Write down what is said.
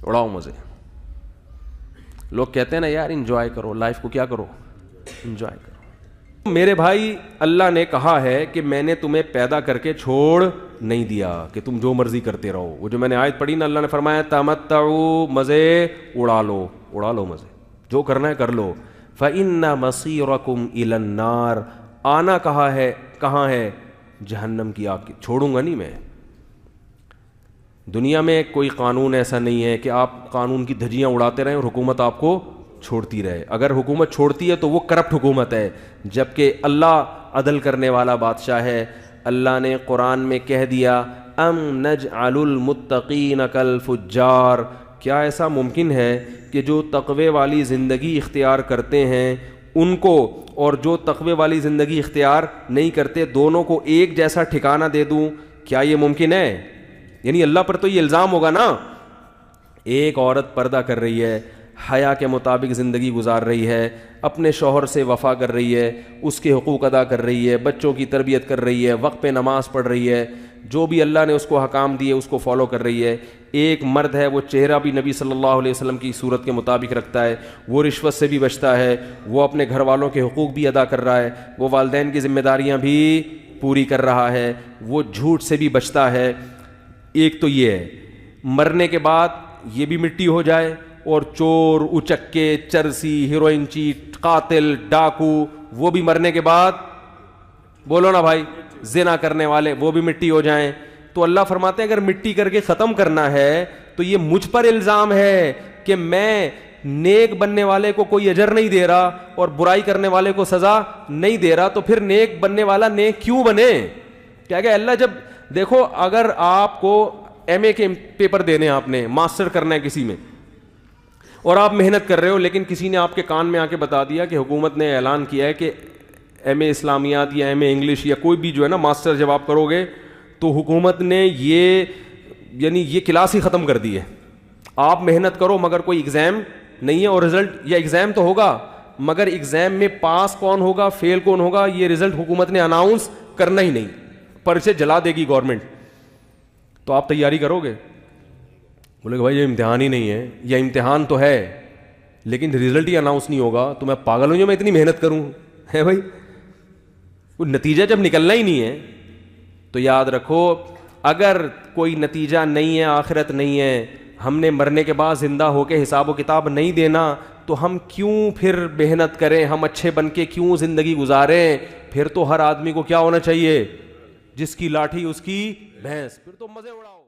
اڑاؤ مزے. لوگ کہتے ہیں نا یار انجوائے کرو لائف کو, کیا کرو, انجوائے کرو. میرے بھائی اللہ نے کہا ہے کہ میں نے تمہیں پیدا کر کے چھوڑ نہیں دیا کہ تم جو مرضی کرتے رہو. وہ جو میں نے آیت پڑھی نا, اللہ نے فرمایا تمتعوا, مزے اڑا لو, اڑا لو مزے, جو کرنا ہے کر لو. فإن مصيركم إلى النار, آنا کہاں ہے, جہنم کی آگ کی. چھوڑوں گا نہیں میں. دنیا میں کوئی قانون ایسا نہیں ہے کہ آپ قانون کی دھجیاں اڑاتے رہیں اور حکومت آپ کو چھوڑتی رہے. اگر حکومت چھوڑتی ہے تو وہ کرپٹ حکومت ہے, جبکہ اللہ عدل کرنے والا بادشاہ ہے. اللہ نے قرآن میں کہہ دیا ام نجعل المتقین کالفجار, کیا ایسا ممکن ہے کہ جو تقوی والی زندگی اختیار کرتے ہیں ان کو اور جو تقوی والی زندگی اختیار نہیں کرتے دونوں کو ایک جیسا ٹھکانہ دے دوں؟ کیا یہ ممکن ہے؟ یعنی اللہ پر تو یہ الزام ہوگا نا. ایک عورت پردہ کر رہی ہے, حیا کے مطابق زندگی گزار رہی ہے, اپنے شوہر سے وفا کر رہی ہے, اس کے حقوق ادا کر رہی ہے, بچوں کی تربیت کر رہی ہے, وقت پہ نماز پڑھ رہی ہے, جو بھی اللہ نے اس کو حکام دیے اس کو فالو کر رہی ہے. ایک مرد ہے, وہ چہرہ بھی نبی صلی اللہ علیہ وسلم کی صورت کے مطابق رکھتا ہے, وہ رشوت سے بھی بچتا ہے, وہ اپنے گھر والوں کے حقوق بھی ادا کر رہا ہے, وہ والدین کی ذمہ داریاں بھی پوری کر رہا ہے, وہ جھوٹ سے بھی بچتا ہے. ایک تو یہ ہے مرنے کے بعد یہ بھی مٹی ہو جائے اور چور, اچکے, چرسی, ہیروئن چیٹ, قاتل, ڈاکو وہ بھی مرنے کے بعد, بولو نا بھائی, زنا کرنے والے وہ بھی مٹی ہو جائیں. تو اللہ فرماتے ہیں اگر مٹی کر کے ختم کرنا ہے تو یہ مجھ پر الزام ہے کہ میں نیک بننے والے کو کوئی اجر نہیں دے رہا اور برائی کرنے والے کو سزا نہیں دے رہا, تو پھر نیک بننے والا نیک کیوں بنے؟ کیا کہ اللہ جب دیکھو, اگر آپ کو ایم اے کے پیپر دینے ہیں, آپ نے ماسٹر کرنا ہے کسی میں اور آپ محنت کر رہے ہو, لیکن کسی نے آپ کے کان میں آ کے بتا دیا کہ حکومت نے اعلان کیا ہے کہ ایم اے اسلامیات یا ایم اے انگلش یا کوئی بھی جو ہے نا ماسٹر جب آپ کرو گے تو حکومت نے یہ کلاس ہی ختم کر دی ہے. آپ محنت کرو مگر کوئی ایگزام نہیں ہے, اور رزلٹ یا ایگزام تو ہوگا مگر ایگزام میں پاس کون ہوگا فیل کون ہوگا یہ رزلٹ حکومت نے اناؤنس کرنا ہی نہیں, پرچے جلا دے گی گورنمنٹ. تو آپ تیاری کرو گے؟ بولے کہ بھائی یہ امتحان ہی نہیں ہے, یا امتحان تو ہے لیکن رزلٹ ہی اناؤنس نہیں ہوگا, تو میں پاگل ہوں جو میں اتنی محنت کروں, ہے بھائی؟ کوئی نتیجہ جب نکلنا ہی نہیں ہے تو یاد رکھو اگر کوئی نتیجہ نہیں ہے, آخرت نہیں ہے, ہم نے مرنے کے بعد زندہ ہو کے حساب و کتاب نہیں دینا, تو ہم کیوں پھر محنت کریں, ہم اچھے بن کے کیوں زندگی گزاریں؟ پھر تو ہر آدمی کو کیا ہونا چاہیے, جس کی لاٹھی اس کی بھینس, پھر تو مزے اڑاؤ.